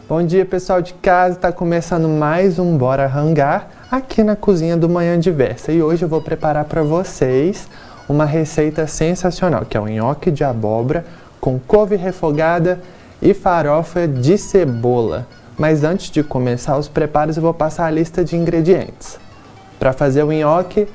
Bom dia, pessoal de casa, está começando mais um Bora Rangar aqui na cozinha do Manhã Diversa. E hoje eu vou preparar para vocês uma receita sensacional, que é o nhoque de abóbora com couve refogada e farofa de cebola. Mas antes de começar os preparos, eu vou passar a lista de ingredientes. Para fazer o nhoque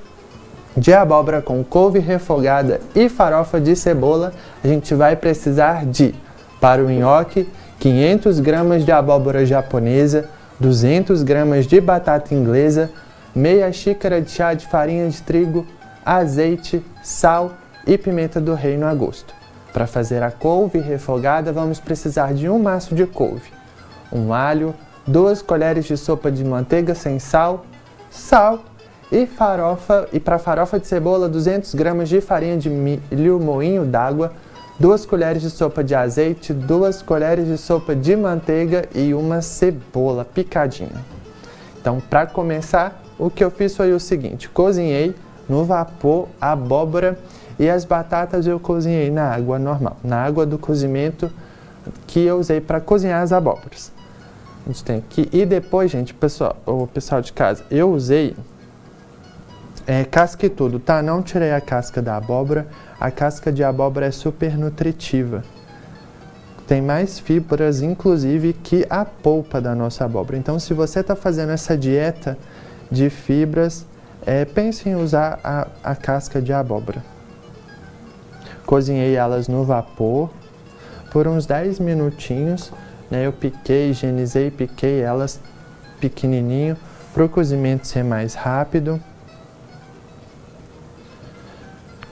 de abóbora com couve refogada e farofa de cebola, a gente vai precisar de, para o nhoque, 500 gramas de abóbora japonesa, 200 gramas de batata inglesa, meia xícara de chá de farinha de trigo, azeite, sal e pimenta do reino a gosto. Para fazer a couve refogada, vamos precisar de um maço de couve, um alho, 2 colheres de sopa de manteiga sem sal, sal e farofa. E para farofa de cebola, 200 gramas de farinha de milho moinho d'água, 2 colheres de sopa de azeite, 2 colheres de sopa de manteiga e uma cebola picadinha. Então, para começar, o que eu fiz foi o seguinte: cozinhei no vapor a abóbora e as batatas eu cozinhei na água normal, na água do cozimento que eu usei para cozinhar as abóboras. A gente tem aqui, e depois, gente, o pessoal de casa, eu usei casca e tudo, tá? Não tirei a casca da abóbora. A casca de abóbora é super nutritiva. Tem mais fibras, inclusive, que a polpa da nossa abóbora. Então, se você está fazendo essa dieta de fibras, pense em usar a casca de abóbora. Cozinhei elas no vapor por uns 10 minutinhos. Né? Eu piquei, higienizei, piquei elas pequenininho para o cozimento ser mais rápido.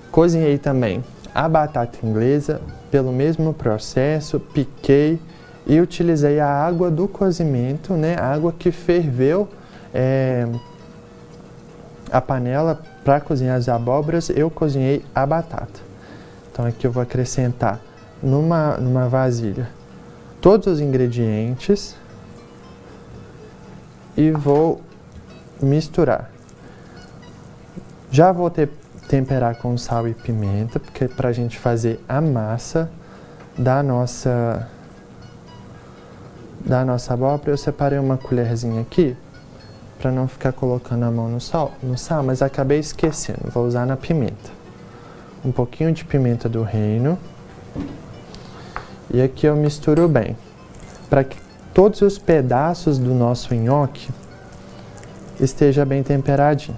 Cozinhei também a batata inglesa pelo mesmo processo, piquei e utilizei a água do cozimento, né? A água que ferveu a panela para cozinhar as abóboras, eu cozinhei a batata. Então aqui eu vou acrescentar numa vasilha todos os ingredientes e vou misturar. Já vou temperar com sal e pimenta, porque é para a gente fazer a massa da nossa abóbora. Eu separei uma colherzinha aqui para não ficar colocando a mão no sal, mas acabei esquecendo. Vou usar na pimenta. Um pouquinho de pimenta do reino. E aqui eu misturo bem, para que todos os pedaços do nosso nhoque esteja bem temperadinho.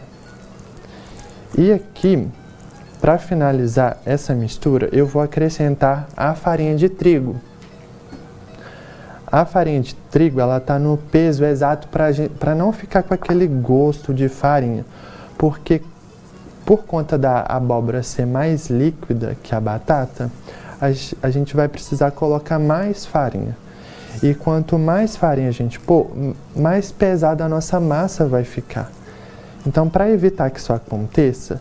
E aqui, para finalizar essa mistura, eu vou acrescentar a farinha de trigo. A farinha de trigo, ela está no peso exato para não ficar com aquele gosto de farinha, porque por conta da abóbora ser mais líquida que a batata, a gente vai precisar colocar mais farinha. E quanto mais farinha a gente pôr, mais pesada a nossa massa vai ficar. Então, para evitar que isso aconteça,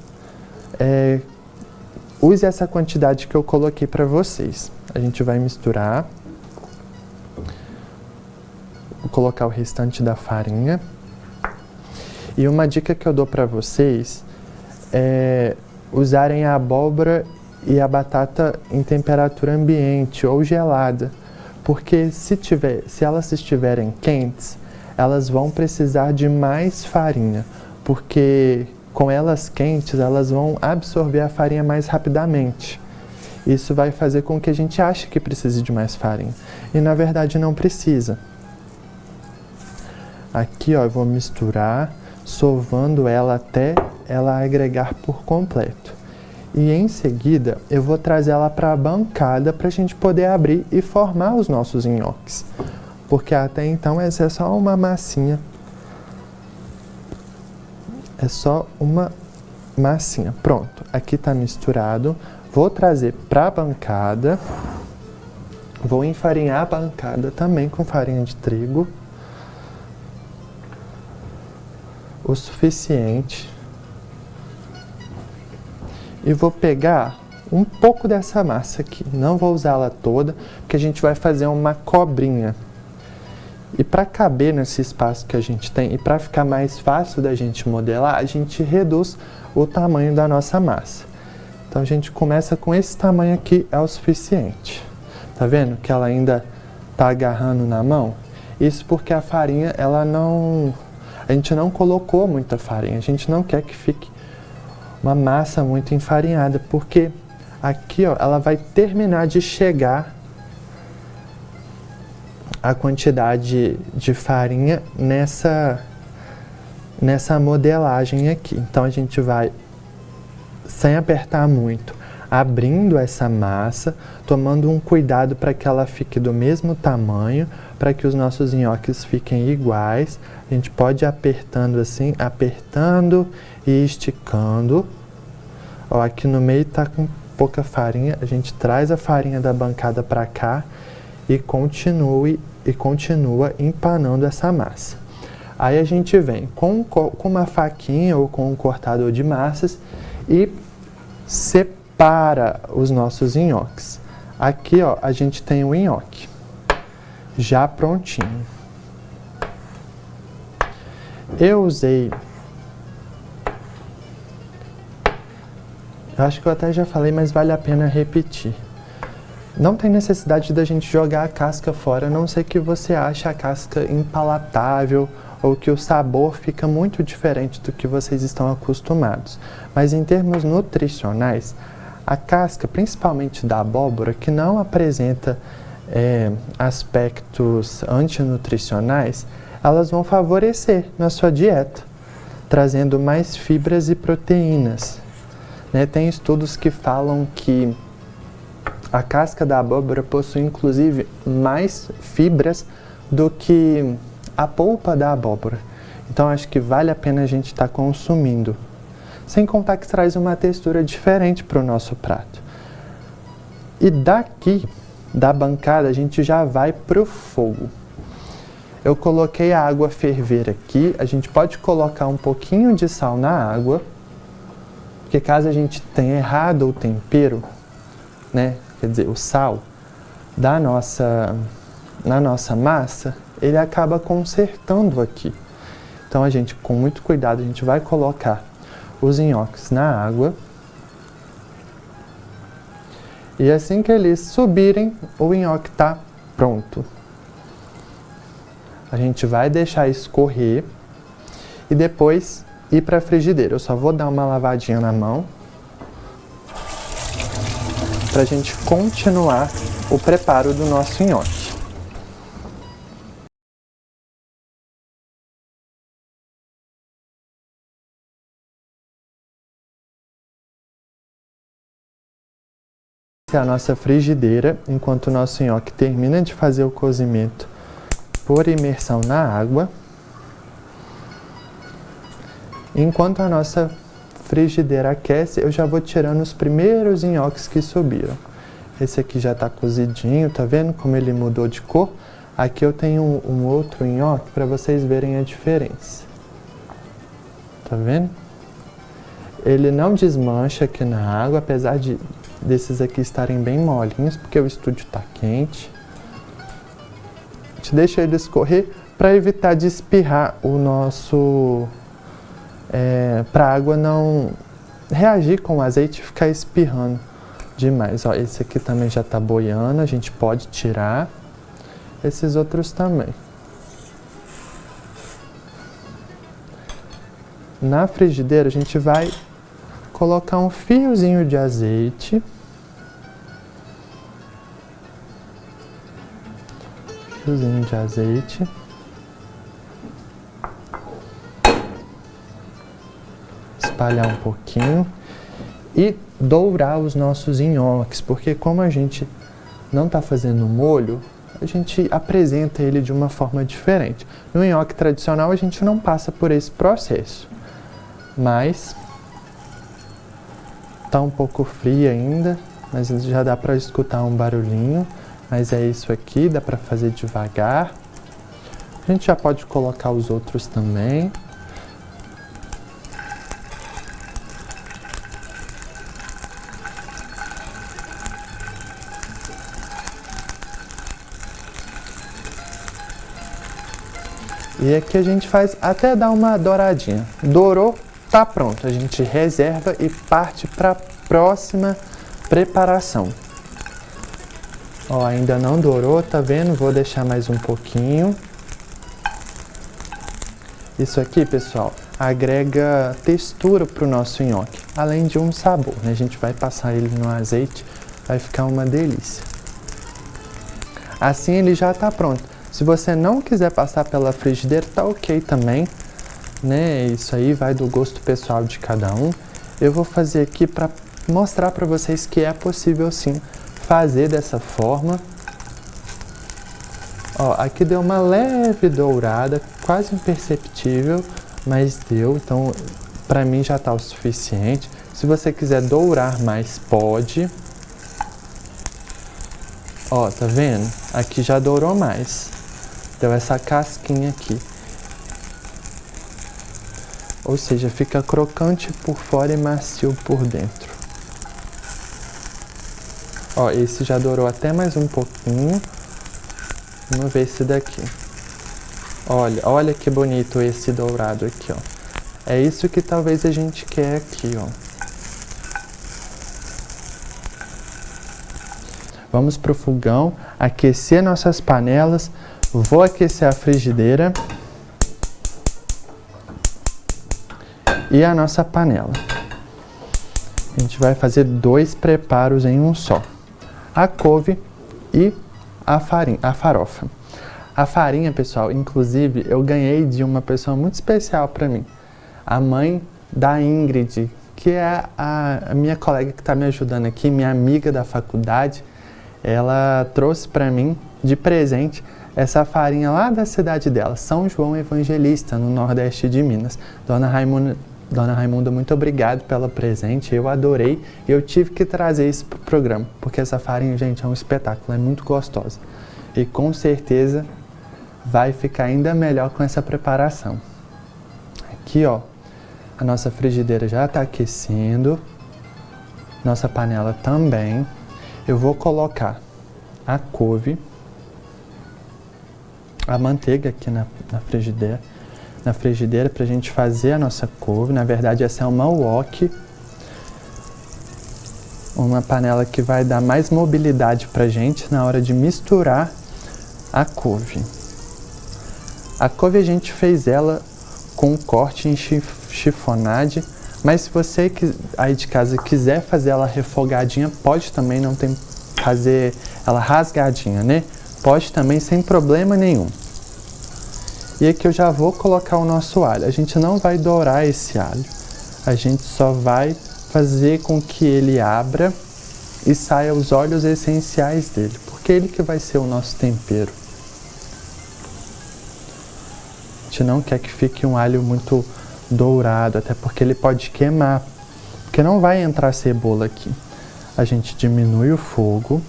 use essa quantidade que eu coloquei para vocês. A gente vai misturar. Vou colocar o restante da farinha. E uma dica que eu dou para vocês é usarem a abóbora e a batata em temperatura ambiente ou gelada. Porque se elas estiverem quentes, elas vão precisar de mais farinha. Porque com elas quentes, elas vão absorver a farinha mais rapidamente. Isso vai fazer com que a gente ache que precise de mais farinha. E na verdade não precisa. Aqui, ó, eu vou misturar, sovando ela até ela agregar por completo. E em seguida, eu vou trazer ela para a bancada para a gente poder abrir e formar os nossos nhoques. Porque até então essa é só uma massinha. É só uma massinha. Pronto, aqui está misturado. Vou trazer para a bancada. Vou enfarinhar a bancada também com farinha de trigo. O suficiente. E vou pegar um pouco dessa massa aqui. Não vou usá-la toda, porque a gente vai fazer uma cobrinha. E para caber nesse espaço que a gente tem e para ficar mais fácil da gente modelar, a gente reduz o tamanho da nossa massa. Então a gente começa com esse tamanho aqui, é o suficiente. Tá vendo que ela ainda tá agarrando na mão? Isso porque a farinha, a gente não colocou muita farinha, a gente não quer que fique uma massa muito enfarinhada, porque aqui, ó, ela vai terminar de chegar a quantidade de farinha nessa modelagem aqui. Então a gente vai, sem apertar muito, abrindo essa massa, tomando um cuidado para que ela fique do mesmo tamanho, para que os nossos nhoques fiquem iguais. A gente pode ir apertando assim, apertando e esticando. Ó, aqui no meio tá com pouca farinha, a gente traz a farinha da bancada para cá e continua empanando essa massa. Aí a gente vem com uma faquinha ou com um cortador de massas e separa os nossos nhoques. Aqui, ó, a gente tem o nhoque já prontinho. Eu acho que eu até já falei, mas vale a pena repetir. Não tem necessidade da gente jogar a casca fora, a não ser que você ache a casca impalatável ou que o sabor fica muito diferente do que vocês estão acostumados. Mas em termos nutricionais, a casca, principalmente da abóbora, que não apresenta aspectos antinutricionais, elas vão favorecer na sua dieta, trazendo mais fibras e proteínas. Né? Tem estudos que falam que a casca da abóbora possui inclusive mais fibras do que a polpa da abóbora. Então acho que vale a pena a gente estar consumindo. Sem contar que traz uma textura diferente para o nosso prato. E daqui, da bancada, a gente já vai para o fogo. Eu coloquei a água ferver aqui. A gente pode colocar um pouquinho de sal na água, porque caso a gente tenha errado o tempero, né? Quer dizer, o sal na nossa massa, ele acaba consertando aqui. Então a gente, com muito cuidado, a gente vai colocar os nhoques na água. E assim que eles subirem, o nhoque está pronto. A gente vai deixar escorrer e depois ir para a frigideira. Eu só vou dar uma lavadinha na mão para a gente continuar o preparo do nosso nhoque. Essa é a nossa frigideira, enquanto o nosso nhoque termina de fazer o cozimento por imersão na água. Enquanto a nossa frigideira aquece, eu já vou tirando os primeiros nhoques que subiram. Esse aqui já está cozidinho, tá vendo como ele mudou de cor? Aqui eu tenho um outro nhoque para vocês verem a diferença. Tá vendo? Ele não desmancha aqui na água, apesar desses aqui estarem bem molinhos, porque o estúdio está quente. A gente deixa ele escorrer para evitar de espirrar o nosso... para a água não reagir com o azeite e ficar espirrando demais. Ó, esse aqui também já está boiando, a gente pode tirar. Esses outros também. Na frigideira a gente vai colocar um fiozinho de azeite. Fiozinho de azeite. Espalhar um pouquinho e dourar os nossos nhoques, porque como a gente não está fazendo molho, a gente apresenta ele de uma forma diferente. No nhoque tradicional a gente não passa por esse processo, mas está um pouco frio ainda, mas já dá para escutar um barulhinho, mas é isso aqui, dá para fazer devagar. A gente já pode colocar os outros também. E aqui a gente faz até dar uma douradinha. Dourou, tá pronto. A gente reserva e parte para a próxima preparação. Ó, ainda não dourou, tá vendo? Vou deixar mais um pouquinho. Isso aqui, pessoal, agrega textura para o nosso nhoque, além de um sabor, né? A gente vai passar ele no azeite, vai ficar uma delícia. Assim ele já está pronto. Se você não quiser passar pela frigideira, tá ok também, né? Isso aí vai do gosto pessoal de cada um. Eu vou fazer aqui para mostrar para vocês que é possível sim fazer dessa forma. Ó, aqui deu uma leve dourada, quase imperceptível, mas deu, então para mim já tá o suficiente. Se você quiser dourar mais, pode. Ó, tá vendo? Aqui já dourou mais. Deu essa casquinha aqui. Ou seja, fica crocante por fora e macio por dentro. Ó, esse já dourou até mais um pouquinho. Vamos ver esse daqui. Olha que bonito esse dourado aqui, ó. É isso que talvez a gente quer aqui, ó. Vamos pro fogão, aquecer nossas panelas. Vou aquecer a frigideira. E a nossa panela. A gente vai fazer 2 preparos em um só. A couve e a farofa. A farinha, pessoal, inclusive, eu ganhei de uma pessoa muito especial para mim. A mãe da Ingrid, que é a minha colega que está me ajudando aqui, minha amiga da faculdade. Ela trouxe para mim de presente essa farinha lá da cidade dela, São João Evangelista, no nordeste de Minas. Dona Raimunda, muito obrigado pelo presente, eu adorei e eu tive que trazer isso pro programa, porque essa farinha, gente, é um espetáculo, é muito gostosa. E com certeza vai ficar ainda melhor com essa preparação. Aqui, ó, a nossa frigideira já está aquecendo, nossa panela também. Eu vou colocar a couve, a manteiga aqui na frigideira para a gente fazer a nossa couve. Na verdade, essa é uma wok, uma panela que vai dar mais mobilidade para a gente na hora de misturar a couve. A couve a gente fez ela com corte em chiffonade, mas se você aí de casa quiser fazer ela refogadinha, pode também, não tem fazer ela rasgadinha, né? Pode também sem problema nenhum. E aqui eu já vou colocar o nosso alho. A gente não vai dourar esse alho. A gente só vai fazer com que ele abra e saia os óleos essenciais dele, porque ele que vai ser o nosso tempero. A gente não quer que fique um alho muito dourado, até porque ele pode queimar, porque não vai entrar cebola aqui. A gente diminui o fogo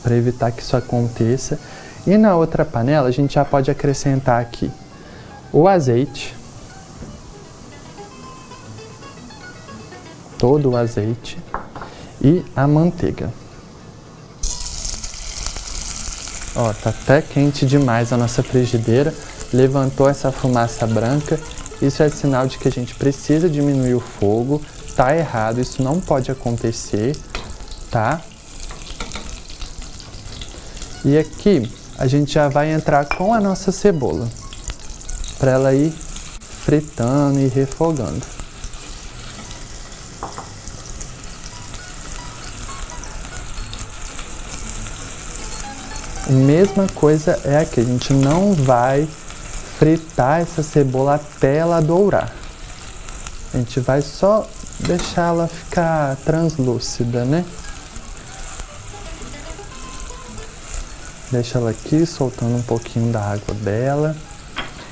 para evitar que isso aconteça. E na outra panela a gente já pode acrescentar aqui o azeite, todo o azeite e a manteiga. Ó, tá até quente demais a nossa frigideira, levantou essa fumaça branca, isso é sinal de que a gente precisa diminuir o fogo, tá errado, isso não pode acontecer, tá? E aqui a gente já vai entrar com a nossa cebola, para ela ir fritando e refogando. A mesma coisa é aqui, a gente não vai fritar essa cebola até ela dourar. A gente vai só deixar ela ficar translúcida, né? Deixa ela aqui, soltando um pouquinho da água dela.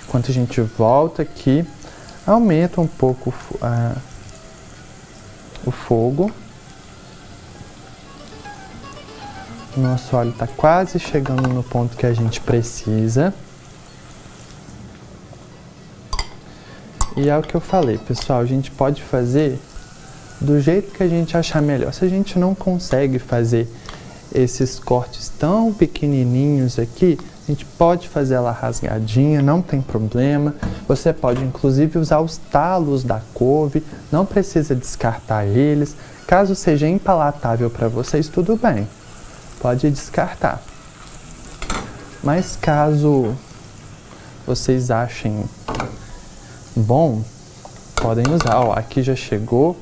Enquanto a gente volta aqui, aumenta um pouco o fogo. Nosso óleo está quase chegando no ponto que a gente precisa. E é o que eu falei, pessoal, a gente pode fazer do jeito que a gente achar melhor. Se a gente não consegue fazer esses cortes tão pequenininhos aqui, a gente pode fazer ela rasgadinha, não tem problema. Você pode inclusive usar os talos da couve, não precisa descartar eles. Caso seja impalatável para vocês, tudo bem, pode descartar. Mas caso vocês achem bom, podem usar. Ó, aqui já chegou.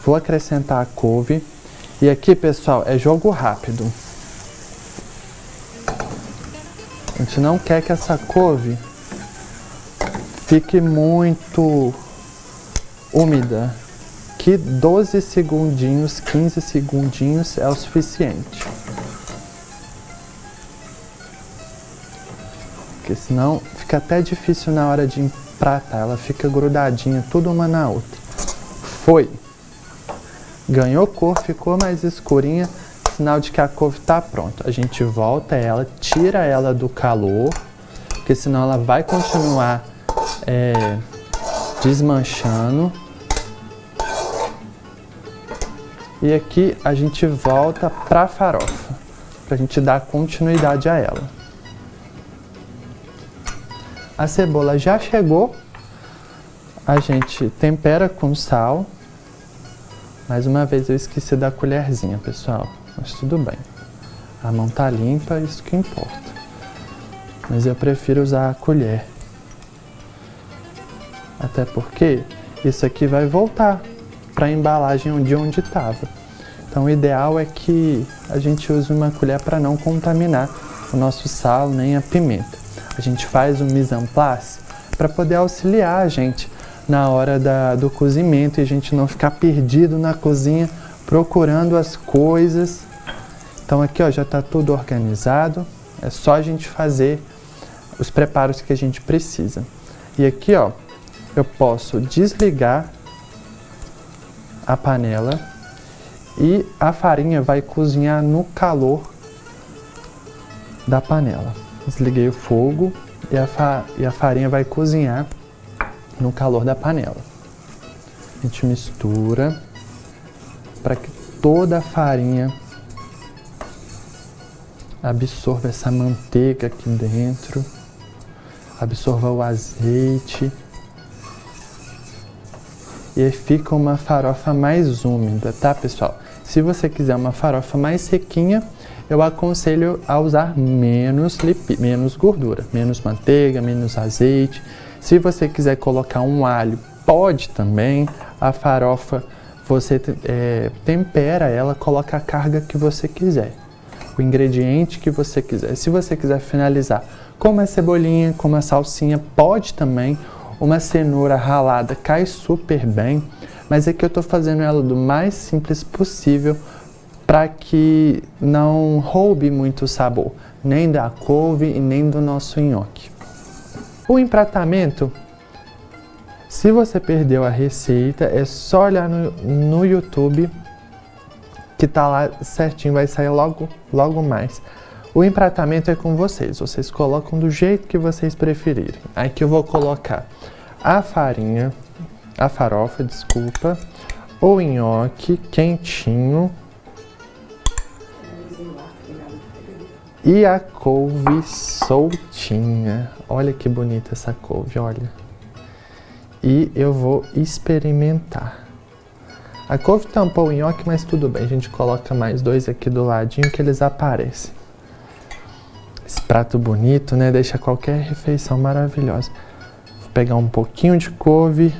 Vou acrescentar a couve. E aqui, pessoal, é jogo rápido. A gente não quer que essa couve fique muito úmida. Que 12 segundinhos, 15 segundinhos é o suficiente. Porque senão fica até difícil na hora de empratar. Ela fica grudadinha, tudo uma na outra. Foi! Ganhou cor, ficou mais escurinha, sinal de que a couve está pronta. A gente volta ela, tira ela do calor, porque senão ela vai continuar desmanchando. E aqui a gente volta para a farofa, para a gente dar continuidade a ela. A cebola já chegou, a gente tempera com sal. Mais uma vez eu esqueci da colherzinha, pessoal, mas tudo bem. A mão tá limpa, isso que importa. Mas eu prefiro usar a colher. Até porque isso aqui vai voltar para a embalagem de onde estava. Então o ideal é que a gente use uma colher para não contaminar o nosso sal nem a pimenta. A gente faz um mise en place para poder auxiliar a gente na hora do cozimento e a gente não ficar perdido na cozinha procurando as coisas. Então aqui, ó, já está tudo organizado, é só a gente fazer os preparos que a gente precisa. E aqui, ó, eu posso desligar a panela e a farinha vai cozinhar no calor da panela. Desliguei o fogo e a farinha vai cozinhar no calor da panela. A gente mistura para que toda a farinha absorva essa manteiga aqui dentro, absorva o azeite e aí fica uma farofa mais úmida, tá, pessoal? Se você quiser uma farofa mais sequinha, eu aconselho a usar menos gordura, menos manteiga, menos azeite. Se você quiser colocar um alho, pode também. A farofa, você tempera ela, coloca a carga que você quiser, o ingrediente que você quiser. Se você quiser finalizar com uma cebolinha, com uma salsinha, pode também. Uma cenoura ralada cai super bem, mas aqui eu estou fazendo ela do mais simples possível para que não roube muito o sabor, nem da couve e nem do nosso nhoque. O empratamento, se você perdeu a receita, é só olhar no YouTube que tá lá certinho, vai sair logo mais. O empratamento é com vocês, vocês colocam do jeito que vocês preferirem. Aqui eu vou colocar a farofa, desculpa, o nhoque quentinho e a couve soltinha. Olha que bonita essa couve, olha. E eu vou experimentar. A couve tampou o nhoque, mas tudo bem. A gente coloca mais dois aqui do ladinho que eles aparecem. Esse prato bonito, né? Deixa qualquer refeição maravilhosa. Vou pegar um pouquinho de couve,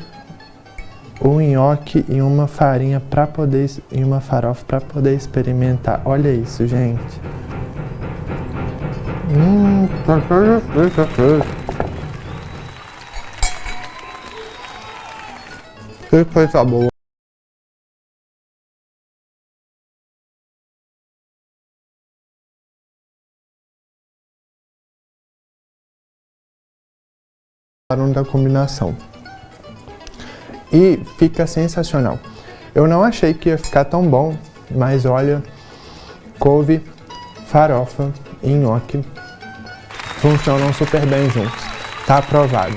o nhoque e uma farinha para poder e uma farofa para poder experimentar. Olha isso, gente. Que coisa boa. Da combinação. E fica sensacional. Eu não achei que ia ficar tão bom, mas olha, couve, farofa e nhoque funcionam super bem juntos. Tá aprovado.